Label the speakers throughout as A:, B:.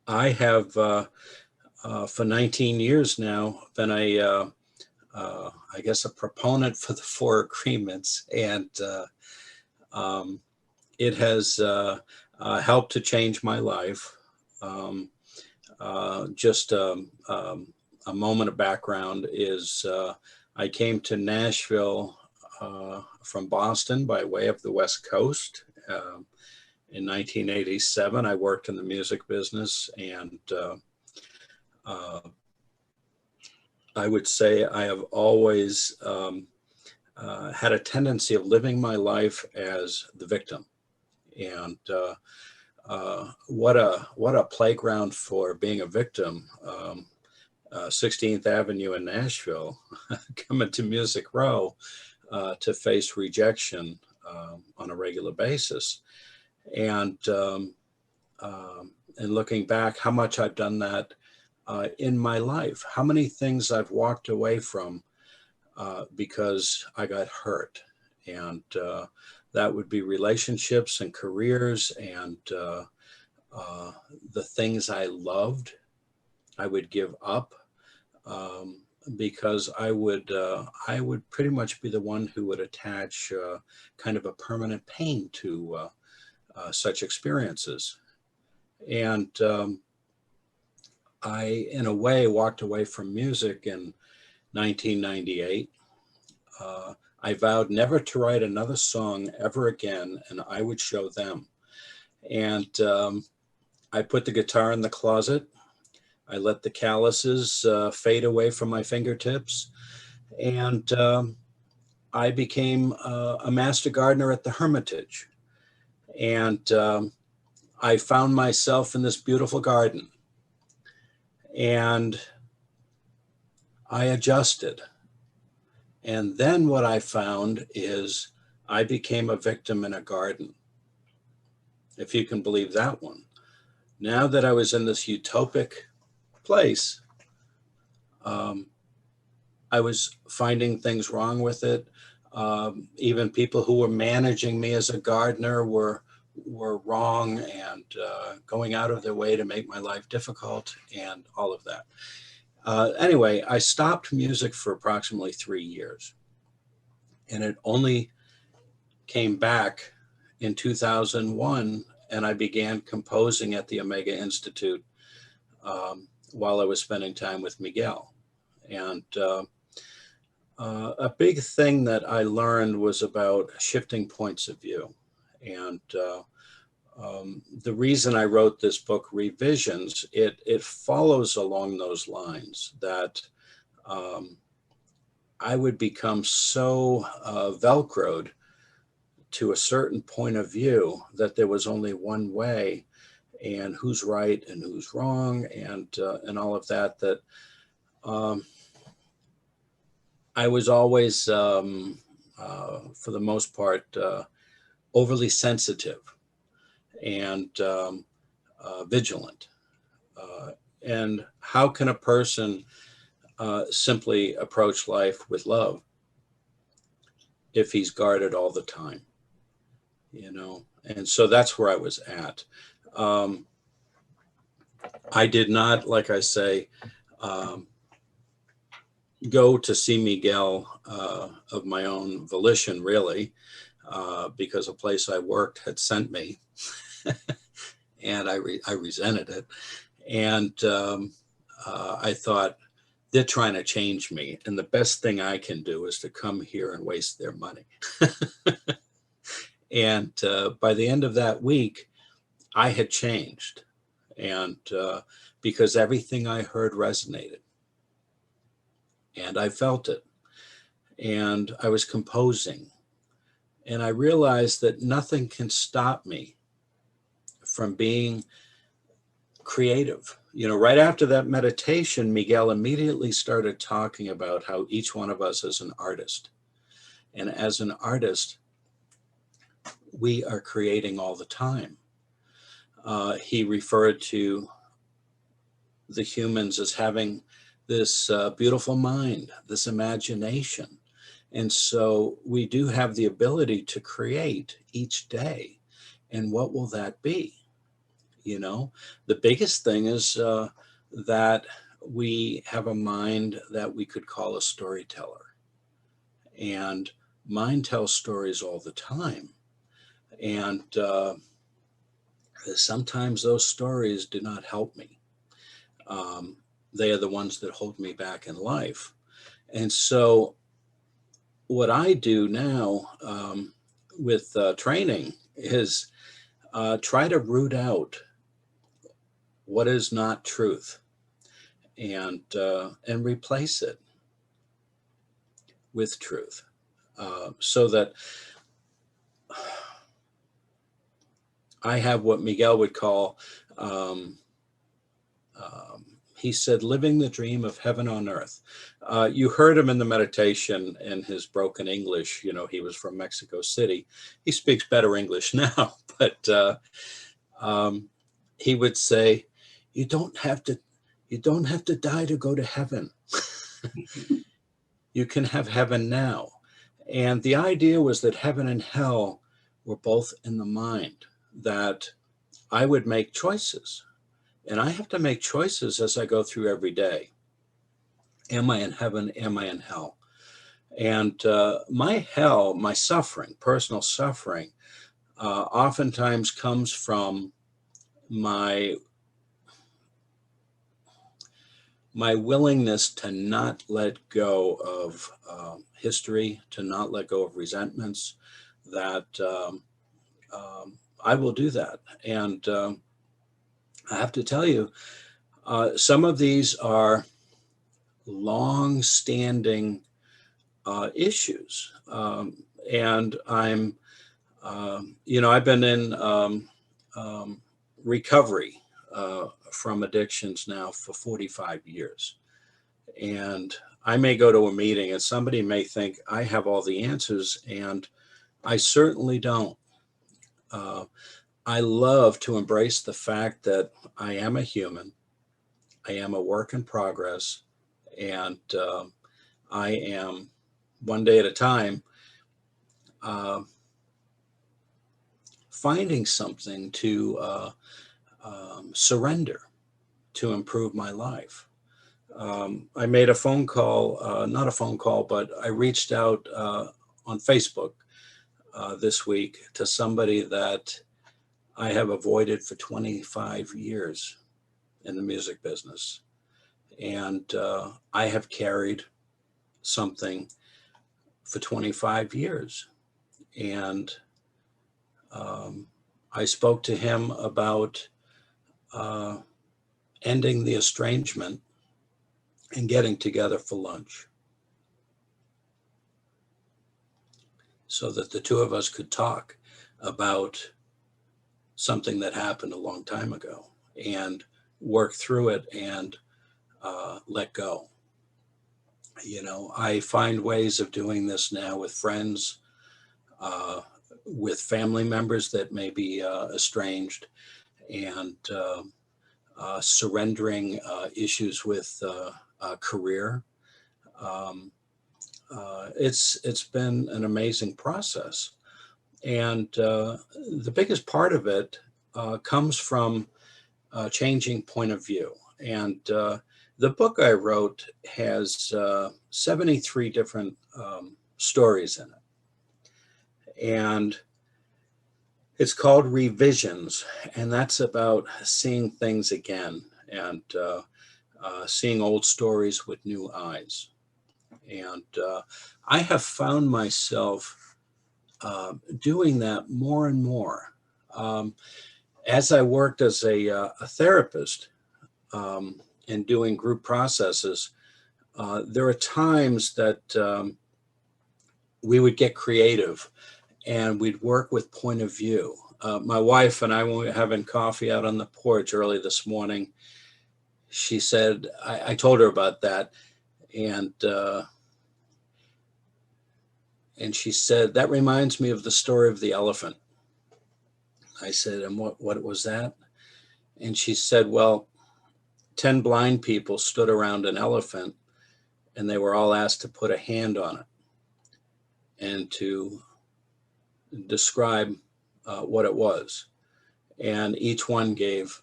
A: I have, for 19 years now, been I guess, a proponent for the four agreements, and um, it has helped to change my life. Um, just a moment of background is I came to Nashville from Boston by way of the West Coast. In 1987, I worked in the music business, and uh, I would say I have always had a tendency of living my life as the victim. And what a playground for being a victim. 16th Avenue in Nashville, coming to Music Row to face rejection on a regular basis. And and looking back, how much I've done that in my life, how many things I've walked away from because I got hurt. And that would be relationships and careers and the things I loved, I would give up um, because I would pretty much be the one who would attach kind of a permanent pain to such experiences. And I, in a way, walked away from music in 1998. I vowed never to write another song ever again, and I would show them. And I put the guitar in the closet. I let the calluses fade away from my fingertips. And I became a master gardener at the Hermitage. And I found myself in this beautiful garden. And I adjusted. And then what I found is I became a victim in a garden, if you can believe that one. Now that I was in this utopic place, um, I was finding things wrong with it. Even people who were managing me as a gardener were wrong and going out of their way to make my life difficult and all of that. Anyway, I stopped music for approximately 3 years, and it only came back in 2001, and I began composing at the Omega Institute while I was spending time with Miguel. And a big thing that I learned was about shifting points of view. And the reason I wrote this book, Revisions, it follows along those lines that um, I would become so Velcroed to a certain point of view that there was only one way, and who's right and who's wrong, and all of that. That um, I was always, for the most part, overly sensitive and vigilant. Uh, and how can a person simply approach life with love if he's guarded all the time? You know, and so that's where I was at. Um, I did not, like I say, um, go to see Miguel of my own volition, really, because a place I worked had sent me, and I resented it. And I thought, they're trying to change me, and the best thing I can do is to come here and waste their money. And by the end of that week, I had changed, and because everything I heard resonated, and I felt it, and I was composing, and I realized that nothing can stop me from being creative. You know, right after that meditation, Miguel immediately started talking about how each one of us is an artist. And as an artist, we are creating all the time. He referred to the humans as having this beautiful mind, this imagination. And so we do have the ability to create each day. And what will that be? You know, the biggest thing is that we have a mind that we could call a storyteller. And mine tells stories all the time. And sometimes those stories do not help me. Um, they are the ones that hold me back in life. And so, what I do now with training is try to root out what is not truth and replace it with truth, so that I have what Miguel would call, um, he said, living the dream of heaven on earth. You heard him in the meditation in his broken English. You know, he was from Mexico City. He speaks better English now, but um, he would say, "You don't have to, you don't have to die to go to heaven. You can have heaven now." And the idea was that heaven and hell were both in the mind. That I would make choices. And I have to make choices as I go through every day. Am I in heaven? Am I in hell? And my hell, my suffering, personal suffering, oftentimes comes from my my willingness to not let go of history, to not let go of resentments. That I will do that, and I have to tell you, some of these are long-standing issues. And I've been in recovery from addictions now for 45 years. And I may go to a meeting and somebody may think I have all the answers, and I certainly don't. Uh, I love to embrace the fact that I am a human, I am a work in progress, and I am one day at a time uh, finding something to surrender to improve my life. I made a phone call, not a phone call, but I reached out on Facebook this week to somebody that I have avoided for 25 years in the music business. And I have carried something for 25 years. And I spoke to him about uh, ending the estrangement and getting together for lunch so that the two of us could talk about something that happened a long time ago and work through it and let go. You know, I find ways of doing this now with friends, uh, with family members that may be estranged, and surrendering issues with career. Um, it's been an amazing process, and the biggest part of it comes from changing point of view. And the book I wrote has 73 different stories in it, and it's called Revisions, and that's about seeing things again and seeing old stories with new eyes. And I have found myself doing that more and more. As I worked as a therapist and doing group processes, there are times that we would get creative and we'd work with point of view. My wife and I, when we were having coffee out on the porch early this morning, she said, I told her about that. And she said, that reminds me of the story of the elephant. I said, and what was that? And she said, well, 10 blind people stood around an elephant and they were all asked to put a hand on it and to describe what it was. and each one gave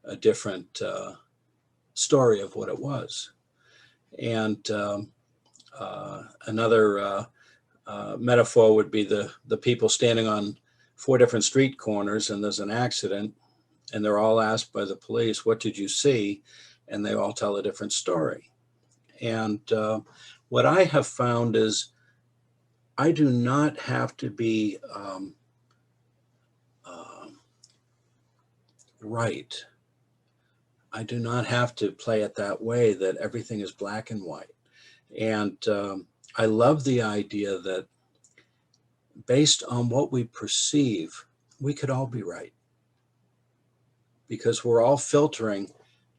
A: a different story of what it was. And another metaphor would be the people standing on 4 different street corners, and there's an accident, and they're all asked by the police, "What did you see?" And they all tell a different story. And what I have found is I do not have to be right. I do not have to play it that way, that everything is black and white. And I love the idea that based on what we perceive, we could all be right, because we're all filtering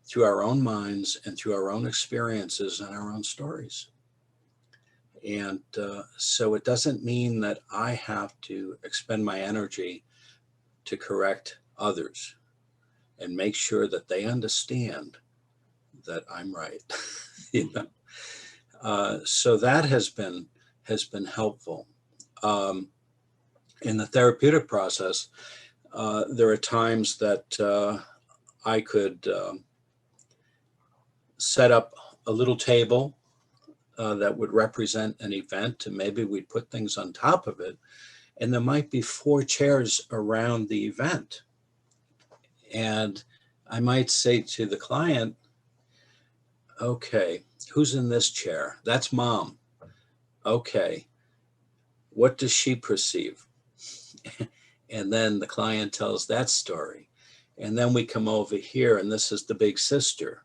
A: through our own minds and through our own experiences and our own stories. And so it doesn't mean that I have to expend my energy to correct others and make sure that they understand that I'm right. You know? So that has been helpful. In the therapeutic process, there are times that I could set up a little table that would represent an event, and maybe we'd put things on top of it, and there might be 4 chairs around the event. And I might say to the client, "Okay, who's in this chair? That's mom. Okay, what does she perceive?" And then the client tells that story. And then we come over here, and this is the big sister,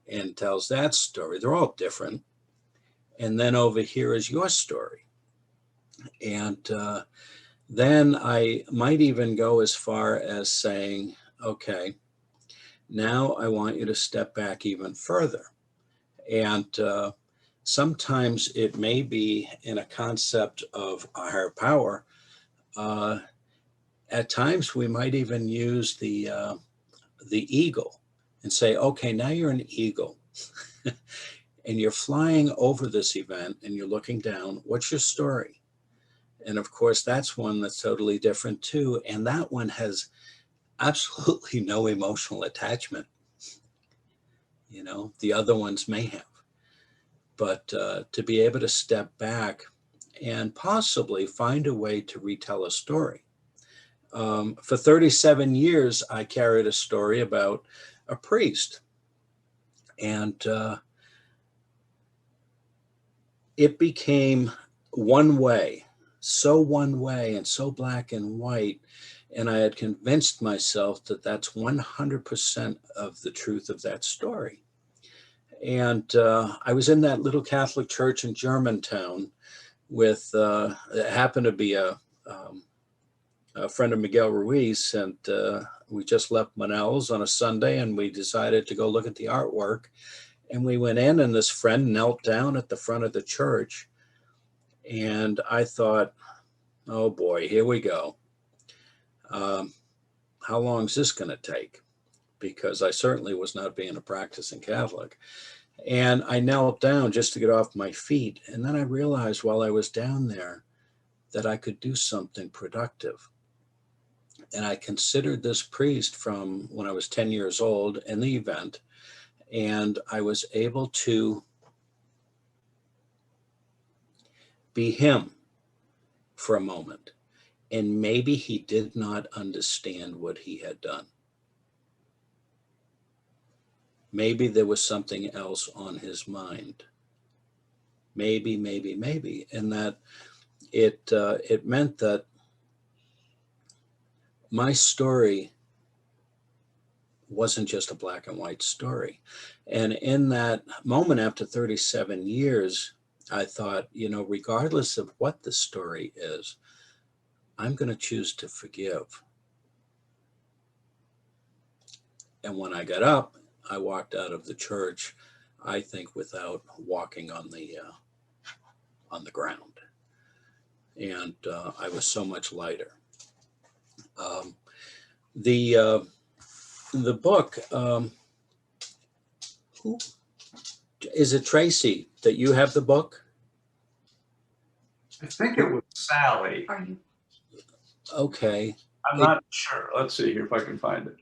A: and tells that story. They're all different. And then over here is your story. And then I might even go as far as saying, "Okay, now I want you to step back even further." And sometimes it may be in a concept of a higher power. At times we might even use the eagle and say, "Okay, now you're an eagle and you're flying over this event and you're looking down. What's your story?" And of course, that's one that's totally different too. And that one has absolutely no emotional attachment. You know, the other ones may have. But to be able to step back and possibly find a way to retell a story. For 37 years, I carried a story about a priest. And it became one way, so one way and so black and white. And I had convinced myself that that's 100% of the truth of that story. And I was in that little Catholic church in Germantown with, it happened to be a friend of Miguel Ruiz, and we just left Manel's on a Sunday, and we decided to go look at the artwork. And we went in, and this friend knelt down at the front of the church. And I thought, "Oh boy, here we go. How long is this going to take?" Because I certainly was not being a practicing Catholic. And I knelt down just to get off my feet. And then I realized while I was down there that I could do something productive. And I considered this priest from when I was 10 years old in the event. And I was able to be him for a moment. And maybe he did not understand what he had done. Maybe there was something else on his mind. Maybe. And that it meant that my story wasn't just a black and white story. And in that moment, after 37 years, I thought, you know, regardless of what the story is, I'm going to choose to forgive. And when I got up, I walked out of the church, I think, without walking on the ground. And I was so much lighter. The book, who is it, Tracy, that you have the book?
B: I think it was Sally.
A: Okay.
B: I'm not sure. Let's see here if I can find it.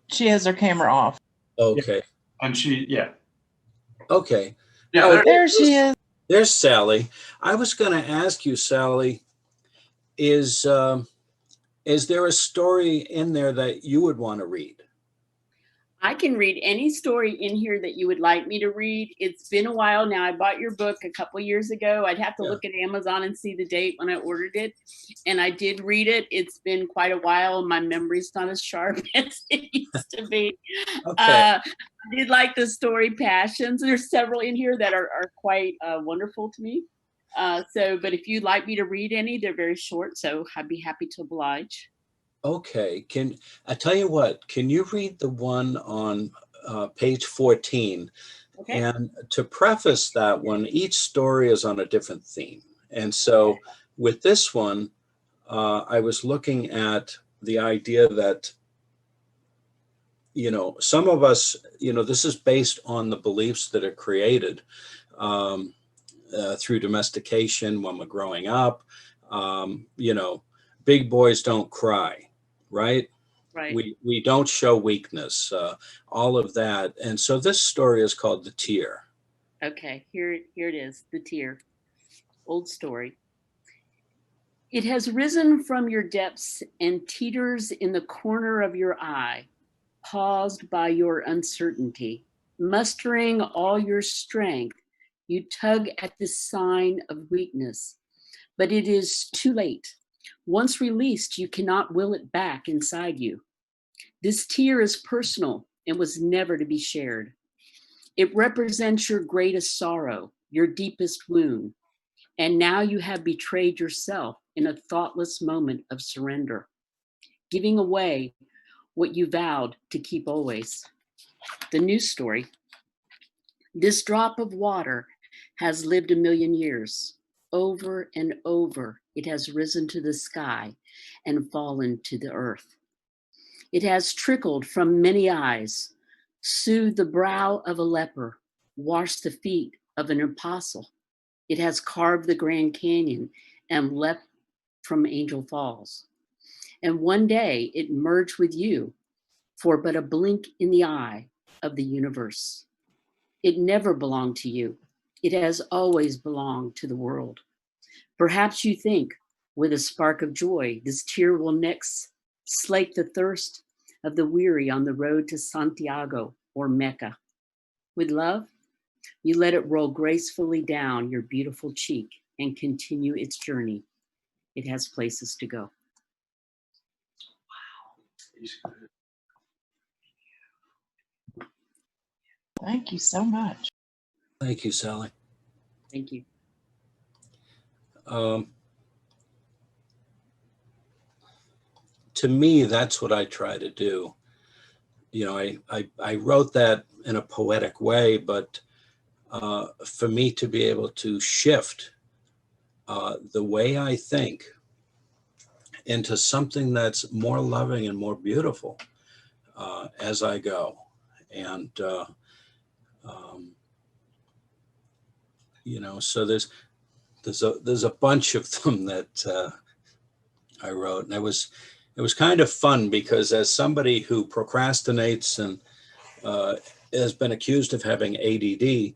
C: She has her camera off.
A: Okay.
B: And yeah.
A: Okay.
B: Yeah,
A: Oh,
C: there she is.
A: There's Sally. I was going to ask you, Sally, is there a story in there that you would want to read?
D: I can read any story in here that you would like me to read. It's been a while now. I bought your book a couple years ago. I'd have to look at Amazon and see the date when I ordered it. And I did read it. It's been quite a while. My memory's not as sharp as it used to be.
A: Okay.
D: I did like the story Passions. There's several in here that are quite wonderful to me. But if you'd like me to read any, they're very short, so I'd be happy to oblige.
A: Okay. Can I tell you what? Can you read the one on page 14? Okay. And to preface that one, each story is on a different theme. And so with this one, I was looking at the idea that, some of us, this is based on the beliefs that are created through domestication when we're growing up. Big boys don't cry. Right?
D: Right.
A: We don't show weakness, all of that. And so this story is called The Tear.
D: Okay, here it is, The Tear. Old story. It has risen from your depths and teeters in the corner of your eye, paused by your uncertainty. Mustering all your strength, you tug at this sign of weakness, but it is too late. Once released, you cannot will it back inside you. This tear is personal and was never to be shared. It represents your greatest sorrow, your deepest wound, and now you have betrayed yourself in a thoughtless moment of surrender, giving away what you vowed to keep always. The new story. This drop of water has lived 1,000,000 years. Over and over, it has risen to the sky and fallen to the earth. It has trickled from many eyes, soothed the brow of a leper, washed the feet of an apostle. It has carved the Grand Canyon and leapt from Angel Falls. And one day it merged with you for but a blink in the eye of the universe. It never belonged to you. It has always belonged to the world. Perhaps you think, with a spark of joy, this tear will next slake the thirst of the weary on the road to Santiago or Mecca. With love, you let it roll gracefully down your beautiful cheek and continue its journey. It has places to go.
B: Wow.
C: Thank you so much.
A: Thank you, Sally.
D: Thank you.
A: To me, that's what I try to do. I wrote that in a poetic way, but for me to be able to shift the way I think into something that's more loving and more beautiful as I go. And, so there's a bunch of them that I wrote, and it was kind of fun because as somebody who procrastinates and has been accused of having ADD,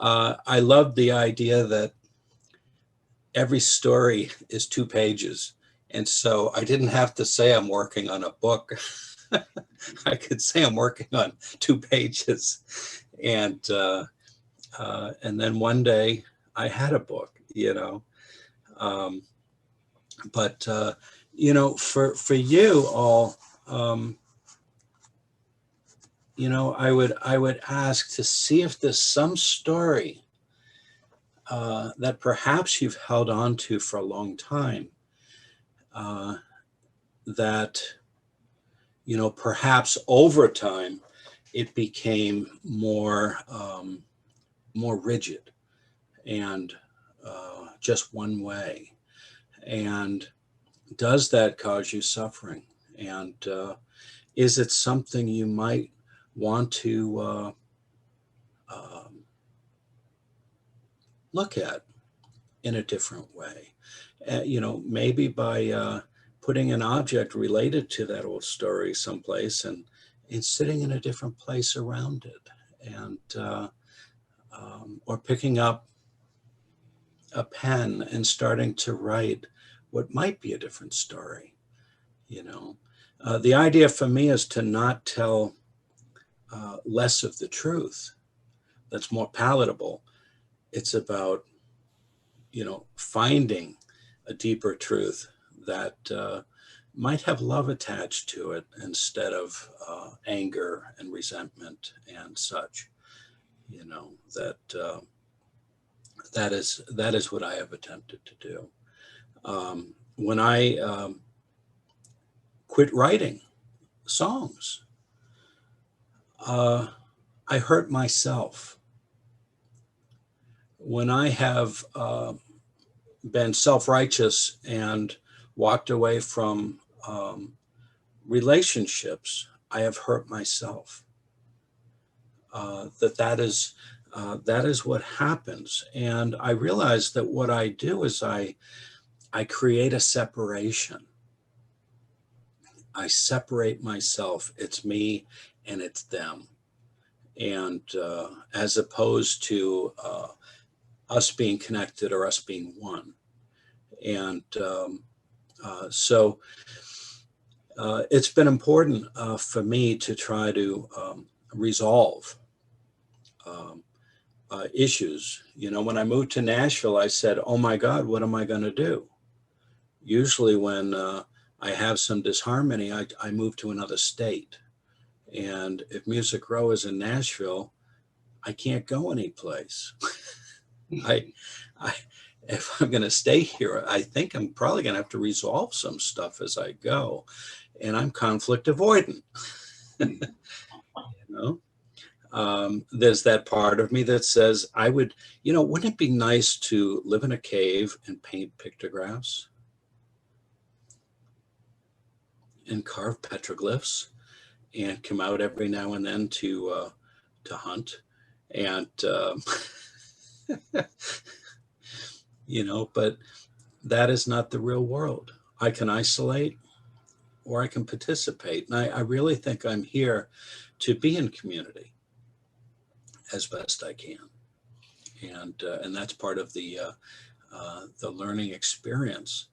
A: I loved the idea that every story is 2 pages. And so I didn't have to say I'm working on a book. I could say I'm working on 2 pages. And then one day I had a book, But, for you all, I would ask to see if there's some story that perhaps you've held on to for a long time, that, perhaps over time it became more rigid and just one way. And does that cause you suffering? And is it something you might want to look at in a different way? maybe by putting an object related to that old story someplace and sitting in a different place around it, and or picking up a pen and starting to write what might be a different story. The idea for me is to not tell less of the truth that's more palatable. It's about, finding a deeper truth that might have love attached to it instead of anger and resentment and such. That is what I have attempted to do. When I quit writing songs, I hurt myself. When I have been self-righteous and walked away from relationships, I have hurt myself. That is what happens. And I realize that what I do is I create a separation. I separate myself. It's me and it's them. And as opposed to us being connected or us being one. And so it's been important for me to try to resolve issues. When I moved to Nashville, I said, oh my God, what am I going to do? Usually when I have some disharmony, I move to another state. And if Music Row is in Nashville, I can't go anyplace. If I'm going to stay here, I think I'm probably going to have to resolve some stuff as I go. And I'm conflict avoidant. There's that part of me that says wouldn't it be nice to live in a cave and paint pictographs and carve petroglyphs and come out every now and then to hunt and but that is not the real world. I can isolate or I can participate. And I really think I'm here to be in community as best I can. And that's part of the learning experience.